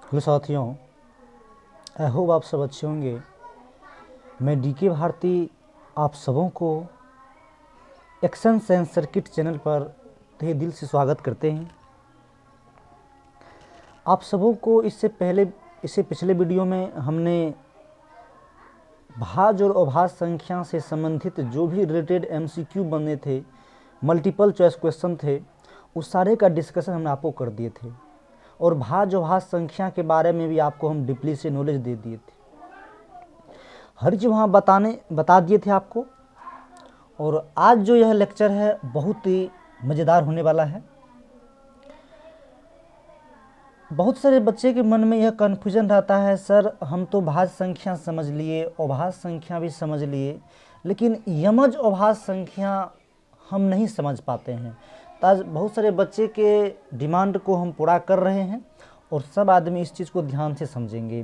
Hello साथियों, I hope आप सब अच्छे होंगे। मैं डीके भारती आप सबों को एक्शन सेंस सर्किट चैनल पर तहे दिल से स्वागत करते हैं। आप सबों को इससे पिछले वीडियो में हमने भाज्य और अभाज्य संख्या से संबंधित जो भी रिलेटेड एमसीक्यू बने थे, मल्टीपल चॉइस क्वेश्चन थे, उस सारे का डिस्कशन हमने आपको कर दिए थे और भाज्य अभाज्य संख्या के बारे में भी आपको हम डीपली से नॉलेज दे दिए थे। हर चीज़ वहाँ बता दिए थे आपको। और आज जो यह लेक्चर है बहुत ही मज़ेदार होने वाला है। बहुत सारे बच्चे के मन में यह कन्फ्यूजन रहता है, सर हम तो भाज्य संख्या समझ लिए, अभाज्य संख्या भी समझ लिए, लेकिन यमज अभाज्य संख्या हम नहीं समझ पाते हैं। तो आज बहुत सारे बच्चे के डिमांड को हम पूरा कर रहे हैं और सब आदमी इस चीज़ को ध्यान से समझेंगे।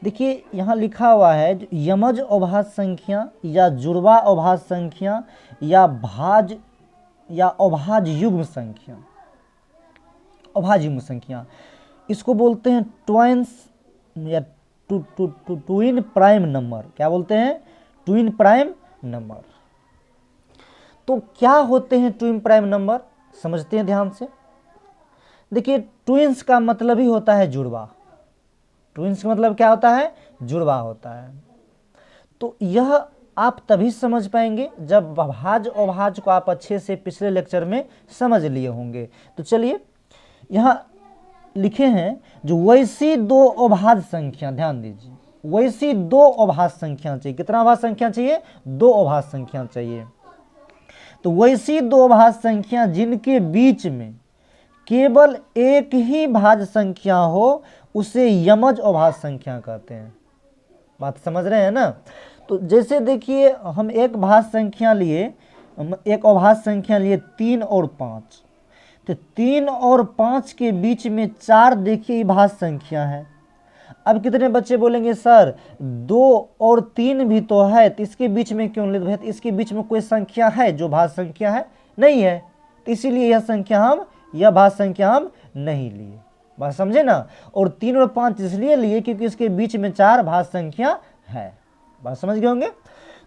देखिए यहाँ लिखा हुआ है यमज अभाज्य संख्या या जुड़वा अभाज्य संख्या या भाज्य या अभाज्य युग्म संख्या, अभाज्य युग्म संख्या इसको बोलते हैं ट्वाइंस या ट्विन प्राइम नंबर। क्या बोलते हैं? Twin prime number. तो क्या होते हैं ट्विन प्राइम नंबर, समझते हैं ध्यान से। देखिए ट्विंस का मतलब ही होता है जुड़वा। ट्विंस का मतलब क्या होता है? जुड़वा होता है। तो यह आप तभी समझ पाएंगे जब भाज्य अभाज्य को आप अच्छे से पिछले लेक्चर में समझ लिए होंगे। तो चलिए यहाँ लिखे हैं जो वैसी दो अभाज्य संख्या, ध्यान दीजिए, वैसी दो अभाज्य संख्या चाहिए। कितना अभाज्य संख्या चाहिए? दो अभाज्य संख्या चाहिए। तो वैसी दो अभाज्य संख्या जिनके बीच में केवल एक ही भाज्य संख्या हो उसे यमज अभाज्य संख्या कहते हैं। बात समझ रहे हैं ना? तो जैसे देखिए हम एक भाज्य संख्या लिए, एक अभाज्य संख्या लिए 3 और 5, तो 3 और 5 के बीच में 4 देखिए भाज्य संख्या है। अब कितने बच्चे बोलेंगे सर 2 और 3 भी तो है, तो इसके बीच में क्यों ले? भैया इसके बीच में कोई संख्या है जो भाज्य संख्या है? नहीं है, तो इसीलिए यह भाज्य संख्या हम नहीं लिए। बात समझे ना? और 3 और 5 इसलिए लिए क्योंकि इसके बीच में 4 भाज्य संख्या है। बात समझ गए होंगे?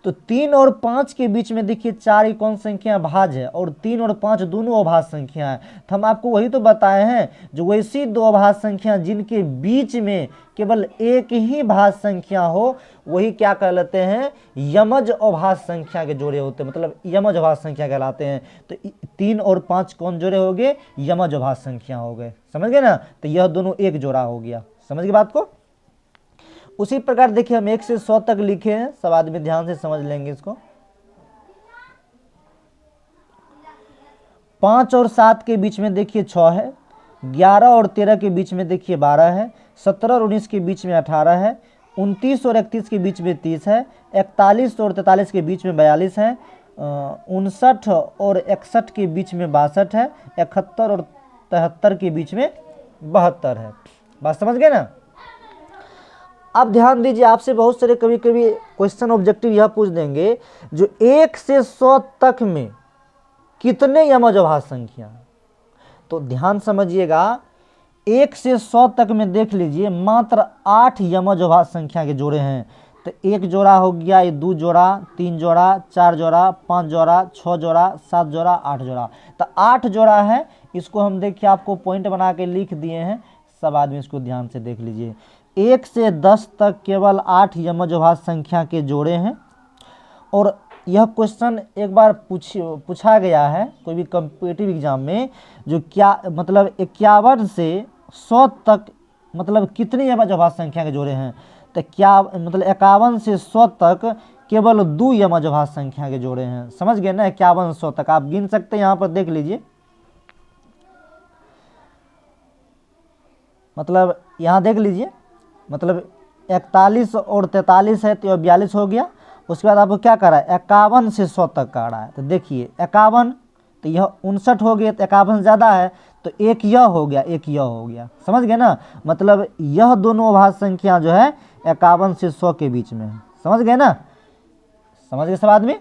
तो 3 और 5 के बीच में देखिए 4 की कौन संख्या? भाज्य है, और 3 और 5 दोनों अभाज्य संख्या है। तो हम आपको वही तो बताए हैं जो वैसी दो अभाज्य संख्या जिनके बीच में केवल एक ही भाज्य संख्या हो वही क्या कहलाते हैं? यमज अभाज्य संख्या के जोड़े होते हैं, मतलब यमज अभाज्य संख्या कहलाते हैं। तो 3 और 5 कौन जोड़े हो गए? यमज अभाज्य संख्या हो गए। समझ गए ना? तो यह दोनों एक जोड़ा हो गया। समझ गए बात को? उसी प्रकार देखिए हम 1 से 100 तक लिखे हैं, सब आदमी ध्यान से समझ लेंगे इसको। 5 और 7 के बीच में देखिए 6 है, 11 और 13 के बीच में देखिए 12 है, 17 और 19 के बीच में 18 है, 29 और 31 के बीच में 30 है, 41 और 43 के बीच में 42 है, 59 और 61 के बीच में 62 है, 71 और 73 के बीच में 72 है। बात समझ गए ना? अब ध्यान दीजिए, आपसे बहुत सारे कभी कभी क्वेश्चन ऑब्जेक्टिव यह पूछ देंगे जो 1 से 100 तक में कितने यमज अभाज्य संख्या? तो ध्यान समझिएगा, 1 से 100 तक में देख लीजिए मात्र 8 यमज अभाज्य संख्या के जोड़े हैं। तो 1 जोड़ा हो गया, ये 2 जोड़ा, 3 जोड़ा, 4 जोड़ा, 5 जोड़ा, 6 जोड़ा, 7 जोड़ा, 8 जोड़ा। तो 8 जोड़ा है। इसको हम देखिए आपको पॉइंट बना के लिख दिए हैं, सब आदमी इसको ध्यान से देख लीजिए। 1 से 10 तक केवल 8 यमज अभाज्य संख्या के जोड़े हैं। और यह क्वेश्चन एक बार पूछा गया है कोई भी कॉम्पिटिटिव एग्जाम में, जो क्या मतलब 51 से 100 तक मतलब कितने यमज अभाज्य संख्या के जोड़े हैं? तो क्या मतलब 51 से 100 तक केवल 2 यमज अभाज्य संख्या के जोड़े हैं। समझ गए ना? 51 से 100 तक आप गिन सकते हैं। यहाँ पर देख लीजिए, मतलब यहाँ देख लीजिए, मतलब 41 और 43 है तो 42 हो गया। उसके बाद आपको क्या करा है? 51 से 100 तक का रहा है। तो देखिए 51, तो यह 59 हो गया, तो 51 ज़्यादा है तो एक यह हो गया, एक यह हो गया। समझ गए ना? मतलब यह दोनों अभाज्य संख्या जो है 51 से 100 के बीच में है। समझ गए ना? समझ गए सब आदमी?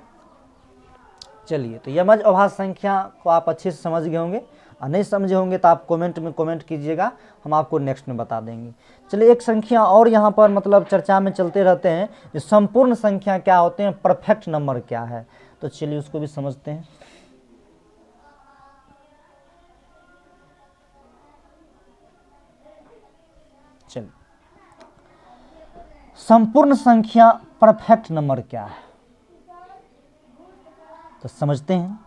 चलिए, तो यमज अभाज्य संख्या को आप अच्छे से समझ गए होंगे। और नहीं समझे होंगे तो आप कमेंट में कमेंट कीजिएगा, हम आपको नेक्स्ट में बता देंगे। चलिए एक संख्या और यहाँ पर मतलब चर्चा में चलते रहते हैं, जो संपूर्ण संख्या क्या होते हैं, परफेक्ट नंबर क्या है, तो चलिए उसको भी समझते हैं। चलिए संपूर्ण संख्या परफेक्ट नंबर क्या है, तो समझते हैं।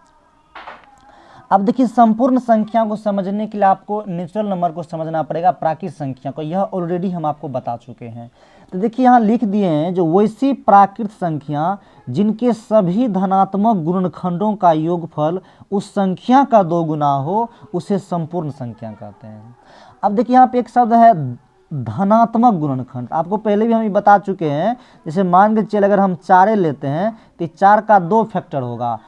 अब देखिए संपूर्ण संख्या को समझने के लिए आपको नेचुरल नंबर को समझना पड़ेगा, प्राकृतिक संख्या को, यह ऑलरेडी हम आपको बता चुके हैं। तो देखिए यहाँ लिख दिए हैं, जो वैसी प्राकृत संख्या जिनके सभी धनात्मक गुणनखंडों का योगफल उस संख्या का 2 गुना हो, उसे संपूर्ण संख्या कहते हैं। अब देखिए यहाँ पे एक शब्द है धनात्मक गुणनखंड, आपको पहले भी हम ये बता चुके हैं। जैसे मान के चलिए अगर हम 4 लेते हैं तो 4 का 2 फैक्टर होगा,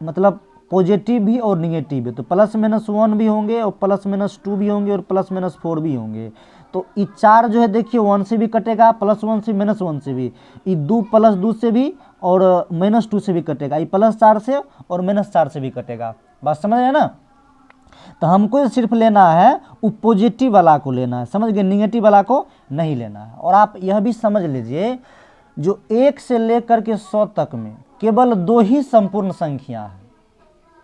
मतलब पॉजिटिव भी और निगेटिव भी, तो +-1 भी होंगे और +-2 भी होंगे और +-4 भी होंगे। तो ये 4 जो है देखिए 1 से भी कटेगा, +1 से, -1 से भी, ये 2 +2 से भी और -2 से भी कटेगा, ये +4 से और -4 से भी कटेगा। बात समझ रहे हैं ना। तो हमको सिर्फ लेना है वो पॉजिटिव वाला को लेना है, समझ गए, निगेटिव वाला को नहीं लेना है। और आप यह भी समझ लीजिए, जो 1 से लेकर के 100 तक में केवल 2 ही संपूर्ण संख्या है,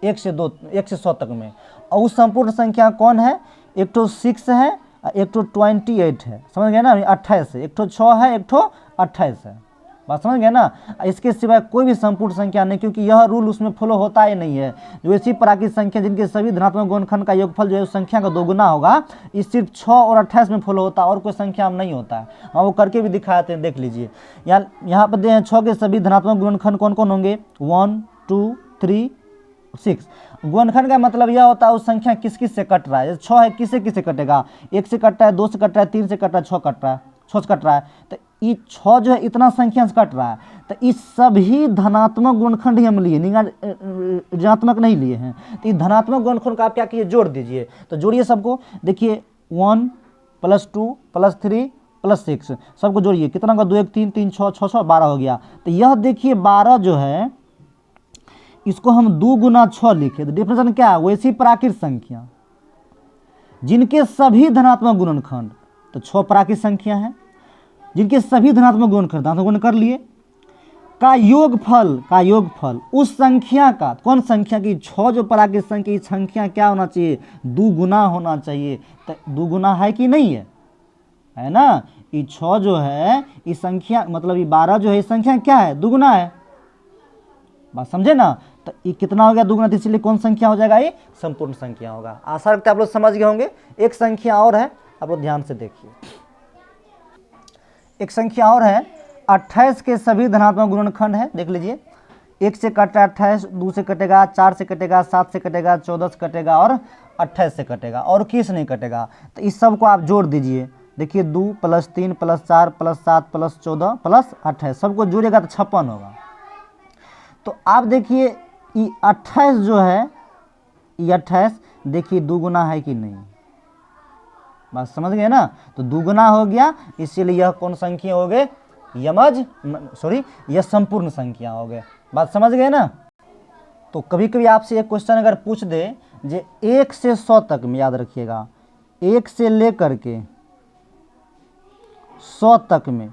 1 से 100 तक में। और उस संपूर्ण संख्या कौन है, एक तो 6 है और एक तो 28 है, समझ गए ना, 28 है, एक तो 6 है, एक तो 28 है। बात समझ गए ना। इसके सिवाय कोई भी संपूर्ण संख्या नहीं, क्योंकि यह रूल उसमें फॉलो होता ही नहीं है। जो ऐसी प्राकृतिक संख्या जिनके सभी धनात्मक गुणनखंड का योगफल जो है उस संख्या का 2 गुना होगा, इस सिर्फ 6 और 28 में फॉलो होता है, और कोई संख्या में नहीं होता है। हम वो करके भी दिखाते हैं, देख लीजिए। यहाँ पर 6 के सभी धनात्मक गुणनखंड कौन कौन होंगे, 1 2 3 6। गुणनखंड का मतलब यह होता है उस संख्या किस किस से कट रहा है। 6 है, किससे किससे कटेगा, 1 से कट रहा है, 2 से कट रहा है, 3 से कट रहा है, 6 कट रहा है, 6 से कट रहा है। तो ये 6 जो है इतना संख्या से कट रहा है, तो इस सभी धनात्मक गुणनखंड ही हम लिए, ऋणात्मक नहीं लिए हैं। तो ये धनात्मक गुणनखंड का आप क्या कीजिए, जोड़ दीजिए। तो जोड़िए सबको, देखिए 1 +2 +3 +6 सबको जोड़िए, कितना का 2 1 3 3 6 6 6 12 हो गया। तो यह देखिए 12 जो है इसको हम 2 गुना 6 लिखे, तो डिफरेंस क्या है, वैसी प्राकृत संख्या जिनके सभी धनात्मक गुणनखंड, तो 6 प्राकृत संख्या है जिनके सभी धनात्मक गुणनखंड, धनात्मक गुण कर लिए, का योगफल उस संख्या का, कौन संख्या की, 6 जो प्राकृत संख्या, इस संख्या क्या होना चाहिए, 2 गुना होना चाहिए। तो 2 गुना है कि नहीं है ना। ये 6 जो है इस संख्या, मतलब ये 12 जो है इस संख्या क्या है, 2 गुना है। बात समझे ना। तो ये कितना हो गया, 2 गुना, तो इसलिए कौन संख्या हो जाएगा, ये संपूर्ण संख्या होगा। आशा रखते हैं आप लोग समझ गए होंगे। एक संख्या और है, आप लोग ध्यान से देखिए, एक संख्या और है, 28 के सभी धनात्मक गुणनखंड है, देख लीजिए। 1 से कट रहा है 28, 2 से कटेगा, 4 से कटेगा, 7 से कटेगा, 14 से कटेगा और 28 से कटेगा, और किस नहीं कटेगा। तो इस सब को आप जोड़ दीजिए, देखिए 2 +3 +4 +7 +14 +28 सबको जोड़ेगा तो 56 होगा। तो आप देखिए ये 28 जो है, ये 28 देखिए 2 गुना है कि नहीं, बात समझ गए ना। तो 2 गुना हो गया, इसीलिए यह कौन संख्या हो गए, यह संपूर्ण संख्या हो गए। बात समझ गए ना। तो कभी कभी आपसे एक क्वेश्चन अगर पूछ दे, जे 1 से 100 तक में, याद रखिएगा 1 से लेकर के 100 तक में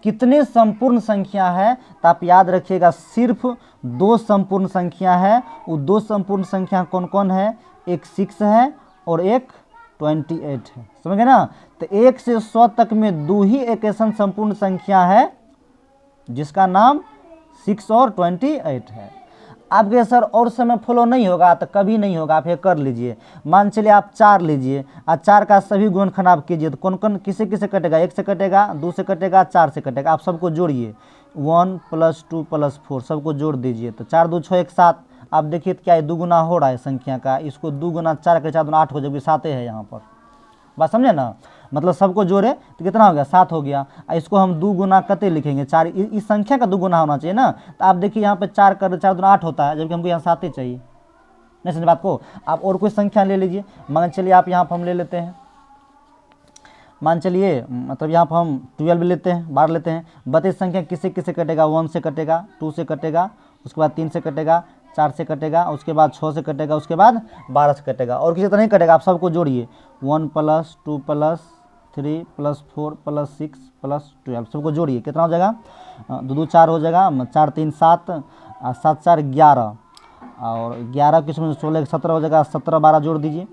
कितने संपूर्ण संख्या है, तो आप याद रखिएगा सिर्फ 2 संपूर्ण संख्या है। वो 2 संपूर्ण संख्या कौन कौन है, एक 6 है और एक 28 है, समझ गए ना। तो 1 से 100 तक में 2 ही एक ऐसा संपूर्ण संख्या है जिसका नाम 6 और 28 है। आपके सर और समय फॉलो नहीं होगा, तो कभी नहीं होगा, आप ये कर लीजिए। मान चलिए आप 4 लीजिए और 4 का सभी गुणनखंड आप कीजिए, तो कौन कौन किसे किसे कटेगा, 1 से कटेगा, 2 से कटेगा, 4 से कटेगा। आप सबको जोड़िए, 1 +2 +4 सबको जोड़ दीजिए, तो 4 2 6 1 7। आप देखिए क्या है, 2 गुना हो रहा है संख्या का, इसको 2 गुना 4 के 4 2 8 हो जाएगी, 7 है यहाँ पर। बात समझे ना, मतलब सबको जोड़े तो कितना हो गया, 7 हो गया। इसको हम 2 गुना कते लिखेंगे, 4, इस संख्या का 2 गुना होना चाहिए ना। तो आप देखिए यहाँ पे 4 कर 4 2 8 होता है, जबकि हमको यहाँ 7 ही चाहिए। नहीं समझे बात को। आप और कोई संख्या ले लीजिए, मान चलिए आप यहाँ पर हम ले लेते हैं, मान चलिए मतलब यहाँ पर हम 12 लेते हैं, 12 लेते हैं। बताइए संख्या किसे किसे कटेगा, 1 से कटेगा, 2 से कटेगा, उसके बाद 3 से कटेगा, 4 से कटेगा, उसके बाद 6 से कटेगा, उसके बाद 12 से कटेगा, और किसी तरह नहीं कटेगा। आप सबको जोड़िए, 1 + 2 + 3 + 4 + 6 + 12, सबको जोड़िए, कितना हो जाएगा? 2 2 4 हो जाएगा, 4 3 7, 7 4 11, और 11 किस में 16 17 हो जाएगा, 17 12 जोड़ दीजिए,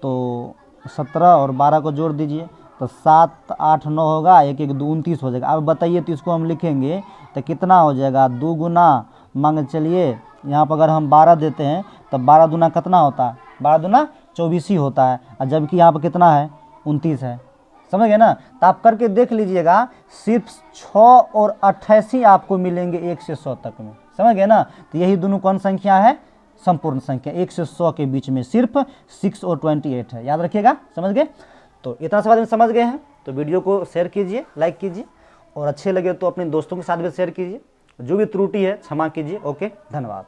तो 17 और 12 को जोड़ दीजिए, तो 7 8 9 होगा, 1 1 2 29 हो जाएगा। अब बताइए, तो इसको हम लिखेंगे तो कितना हो जाएगा? 2 गुना, मान के चलिए यहाँ पर अगर हम 12 देते हैं तो 12 दूना कितना होता है? 12 दूना 24 ही होता है, और जबकि यहाँ पर कितना है? 29 है। समझ गए ना? तो आप करके देख लीजिएगा, सिर्फ 6 और 88 आपको मिलेंगे 1 से 100 तक में। समझ गए ना? तो यही दोनों कौन संख्या है? संपूर्ण संख्या। 1 से 100 के बीच में सिर्फ 6 और 28 है, याद रखिएगा। समझ गए? तो इतना सा बात में समझ गए हैं तो वीडियो को शेयर कीजिए, लाइक कीजिए, और अच्छे लगे तो अपने दोस्तों के साथ भी शेयर कीजिए। जो भी त्रुटि है क्षमा कीजिए। ओके, धन्यवाद।